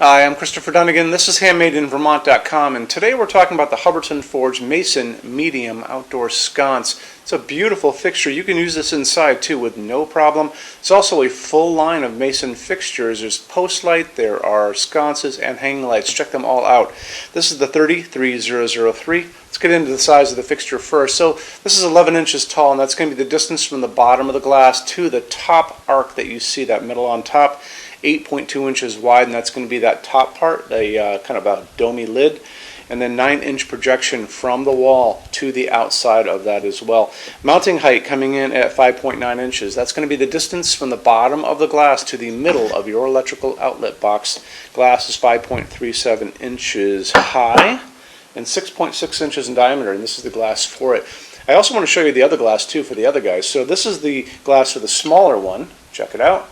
Hi, I'm Christopher Dunnigan. This is HandmadeInVermont.com, and today we're talking about the Hubbardton Forge Mason Medium Outdoor Sconce. It's a beautiful fixture. You can use this inside too with no problem. It's also a full line of Mason fixtures. There's post light, there are sconces, and hanging lights. Check them all out. This is the 33003. Let's get into the size of the fixture first. So this is 11 inches tall, and that's going to be the distance from the bottom of the glass to the top arc that you see, that middle on top. 8.2 inches wide, and that's going to be that top part, a kind of a domey lid, and then 9-inch projection from the wall to the outside of that as well. Mounting height coming in at 5.9 inches. That's going to be the distance from the bottom of the glass to the middle of your electrical outlet box. Glass is 5.37 inches high and 6.6 inches in diameter, and this is the glass for it. I also want to show you the other glass too for the other guys. So this is the glass for the smaller one. Check it out.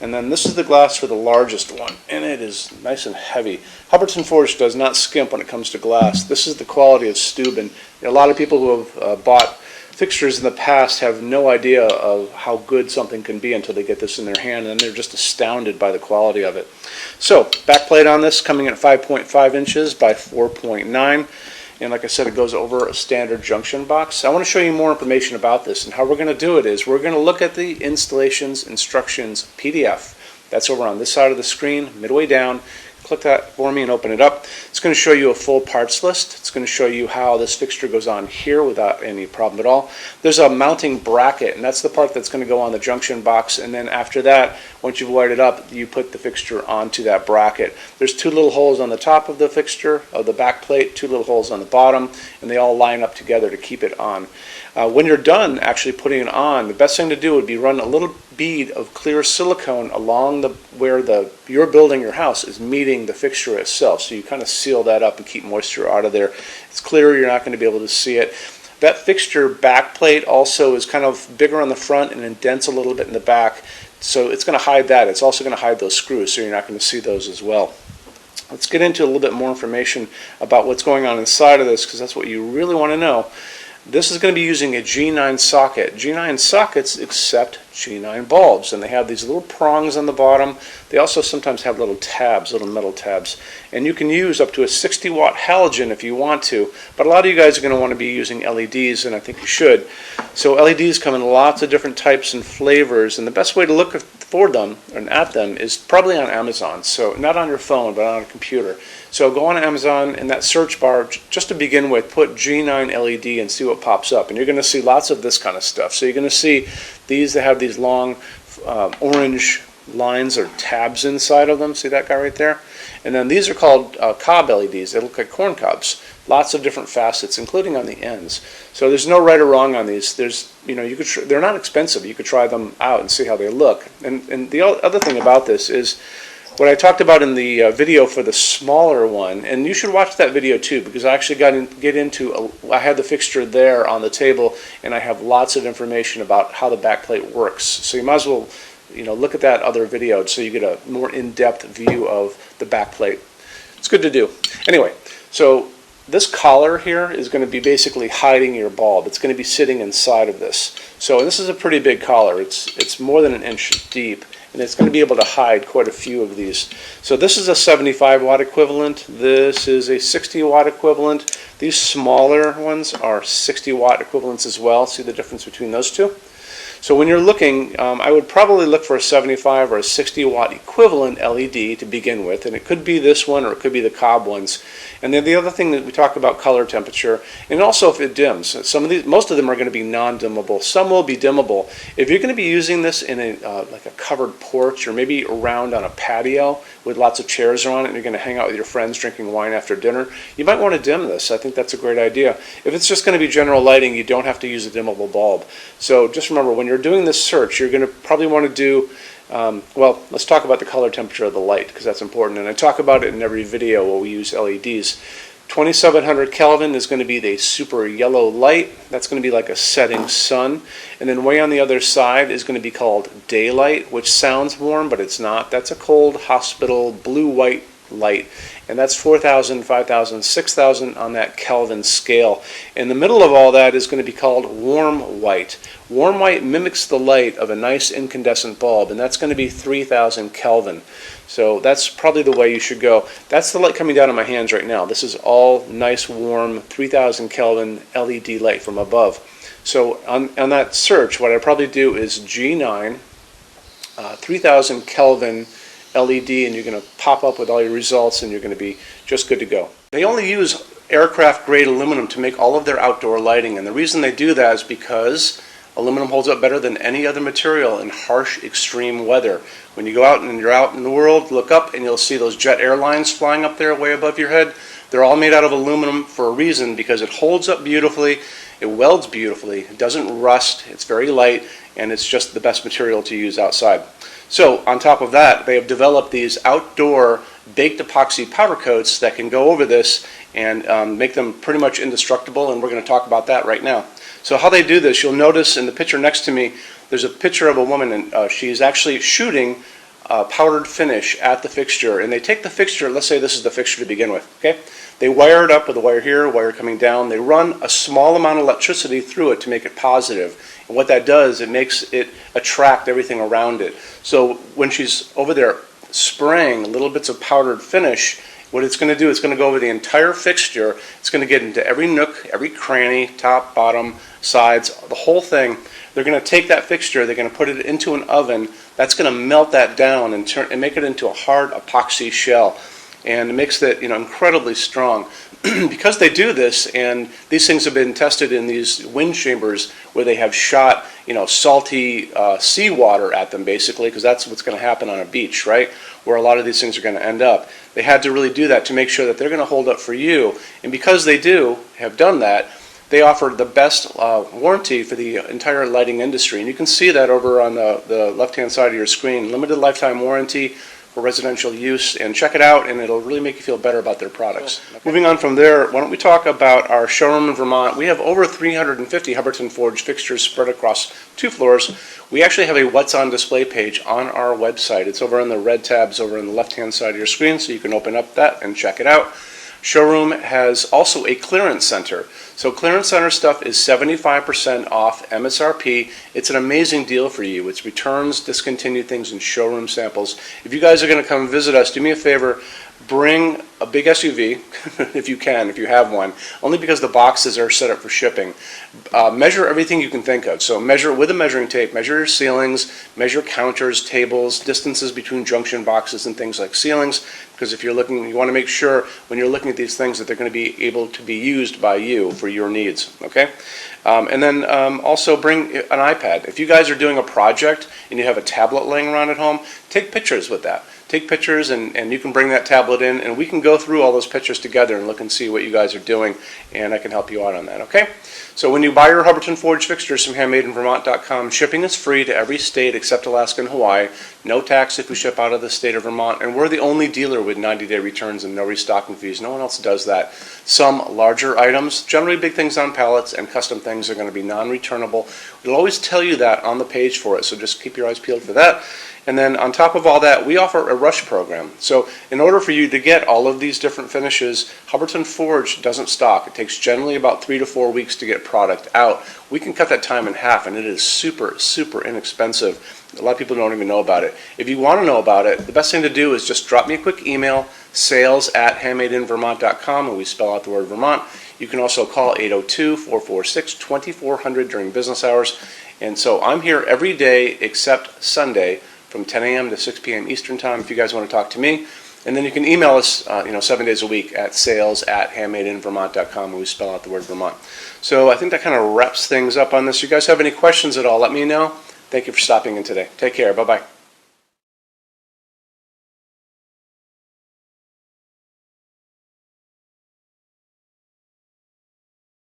And then this is the glass for the largest one, and it is nice and heavy. Hubbardton Forge does not skimp when it comes to glass. This is the quality of Steuben. A lot of people who have bought fixtures in the past have no idea of how good something can be until they get this in their hand, and they're just astounded by the quality of it. So, back plate on this coming at 5.5 inches by 4.9. And like I said, it goes over a standard junction box. I want to show you more information about this, and how we're going to do it is we're going to look at the installations instructions PDF. That's over on this side of the screen, midway down. Click that for me and open it up. It's going to show you a full parts list. It's going to show you how this fixture goes on here without any problem at all. There's a mounting bracket, and that's the part that's going to go on the junction box, and then after that, once you've wired it up, you put the fixture onto that bracket. There's two little holes on the top of the fixture, of the back plate, two little holes on the bottom, and they all line up together to keep it on. When you're done actually putting it on, the best thing to do would be run a little bead of clear silicone along where you're building your house is meeting the fixture itself. So you kind of seal that up and keep moisture out of there. It's clear, you're not going to be able to see it. That fixture back plate also is kind of bigger on the front and indents a little bit in the back. So it's going to hide that. It's also going to hide those screws, so you're not going to see those as well. Let's get into a little bit more information about what's going on inside of this, because that's what you really want to know. This is going to be using a G9 socket. G9 sockets accept G9 bulbs, and they have these little prongs on the bottom. They also sometimes have little tabs, little metal tabs. And you can use up to a 60-watt halogen if you want to, but a lot of you guys are going to want to be using LEDs, and I think you should. So LEDs come in lots of different types and flavors, and the best way to look for them and at them is probably on Amazon. So not on your phone, but on a computer. So go on Amazon, in that search bar, just to begin with, put G9 LED and see what pops up. And you're going to see lots of this kind of stuff. So you're going to see these that have these long orange lines or tabs inside of them. See that guy right there? And then these are called cob LEDs. They look like corn cobs. Lots of different facets, including on the ends. So there's no right or wrong on these. They're not expensive. You could try them out and see how they look. And the other thing about this is what I talked about in the video for the smaller one, and you should watch that video too, because I actually I had the fixture there on the table, and I have lots of information about how the back plate works. So you might as well look at that other video so you get a more in-depth view of the back plate. It's good to do. Anyway, so this collar here is going to be basically hiding your bulb. It's going to be sitting inside of this. So this is a pretty big collar. It's more than 1 inch deep, and it's going to be able to hide quite a few of these. So this is a 75-watt equivalent. This is a 60-watt equivalent. These smaller ones are 60-watt equivalents as well. See the difference between those two? So when you're looking, I would probably look for a 75 or a 60-watt equivalent LED to begin with, and it could be this one or it could be the cob ones. And then the other thing that we talk about, color temperature, and also if it dims. Most of them are going to be non-dimmable. Some will be dimmable. If you're going to be using this in like a covered porch, or maybe around on a patio with lots of chairs on it, and you're going to hang out with your friends drinking wine after dinner, you might want to dim this. I think that's a great idea. If it's just going to be general lighting, you don't have to use a dimmable bulb. So just remember, when you're doing this search, you're going to probably want to do, well, let's talk about the color temperature of the light, because that's important. And I talk about it in every video where we use LEDs. 2700 Kelvin is going to be the super yellow light. That's going to be like a setting sun. And then way on the other side is going to be called daylight, which sounds warm, but it's not. That's a cold hospital blue-white light. And that's 4,000, 5,000, 6,000 on that Kelvin scale. In the middle of all that is going to be called warm white. Warm white mimics the light of a nice incandescent bulb, and that's going to be 3,000 Kelvin. So that's probably the way you should go. That's the light coming down on my hands right now. This is all nice, warm, 3,000 Kelvin LED light from above. So on that search, what I'd probably do is G9, 3,000 Kelvin LED, and you're going to pop up with all your results, and you're going to be just good to go. They only use aircraft grade aluminum to make all of their outdoor lighting, and the reason they do that is because aluminum holds up better than any other material in harsh extreme weather. When you go out and you're out in the world, look up and you'll see those jet airlines flying up there way above your head. They're all made out of aluminum for a reason, because it holds up beautifully, it welds beautifully, it doesn't rust, it's very light, and it's just the best material to use outside. So on top of that, they have developed these outdoor baked epoxy powder coats that can go over this and make them pretty much indestructible, and we're going to talk about that right now. So how they do this, you'll notice in the picture next to me, there's a picture of a woman, and she's actually shooting powdered finish at the fixture. And they take the fixture, let's say this is the fixture to begin with, okay? They wire it up with a wire here, a wire coming down. They run a small amount of electricity through it to make it positive. And what that does, it makes it attract everything around it. So when she's over there spraying little bits of powdered finish, what it's going to do, it's going to go over the entire fixture. It's going to get into every nook, every cranny, top, bottom, sides, the whole thing. They're going to take that fixture, they're going to put it into an oven. That's going to melt that down and make it into a hard epoxy shell. And it makes it, incredibly strong. Because they do this, and these things have been tested in these wind chambers where they have shot, salty seawater at them, basically, because that's what's going to happen on a beach, right? Where a lot of these things are going to end up. They had to really do that to make sure that they're going to hold up for you. And because they have done that, they offer the best warranty for the entire lighting industry. And you can see that over on the left-hand side of your screen. Limited lifetime warranty for residential use, and check it out, and it'll really make you feel better about their products. Okay. Moving on from there, why don't we talk about our showroom in Vermont. We have over 350 Hubbardton Forge fixtures spread across 2 floors. We actually have a What's on Display page on our website. It's over in the red tabs over on the left-hand side of your screen, so you can open up that and check it out. Showroom has also a clearance center. So clearance center stuff is 75% off MSRP. It's an amazing deal for you. It's returns, discontinued things, and showroom samples. If you guys are going to come visit us, do me a favor, bring a big SUV, if you can, if you have one, only because the boxes are set up for shipping. Measure everything you can think of. So measure with a measuring tape, measure your ceilings, measure counters, tables, distances between junction boxes and things like ceilings, because if you're looking, you want to make sure when you're looking at these things that they're going to be able to be used by you for your needs, okay? And then also bring an iPad. If you guys are doing a project and you have a tablet laying around at home, take pictures with that. Take pictures, and you can bring that tablet in, and we can go through all those pictures together and look and see what you guys are doing, and I can help you out on that, okay? So when you buy your Hubbardton Forge fixtures from HandmadeInVermont.com, shipping is free to every state except Alaska and Hawaii. No tax if we ship out of the state of Vermont, and we're the only dealer with 90-day returns and no restocking fees. No one else does that. Some larger items, generally big things on pallets and custom things, are going to be non-returnable. We'll always tell you that on the page for it, so just keep your eyes peeled for that. And then on top of all that, we offer a rush program. So in order for you to get all of these different finishes, Hubbardton Forge doesn't stock. It takes generally about 3 to 4 weeks to get product out. We can cut that time in half, and it is super, super inexpensive. A lot of people don't even know about it. If you want to know about it, the best thing to do is just drop me a quick email, sales@HandmadeInVermont.com, and we spell out the word Vermont. You can also call 802-446-2400 during business hours. And so I'm here every day except Sunday, from 10 a.m. to 6 p.m. Eastern Time if you guys want to talk to me. And then you can email us 7 days a week at sales@HandmadeInVermont.com, and we spell out the word Vermont. So I think that kind of wraps things up on this. You guys have any questions at all, let me know. Thank you for stopping in today. Take care. Bye-bye.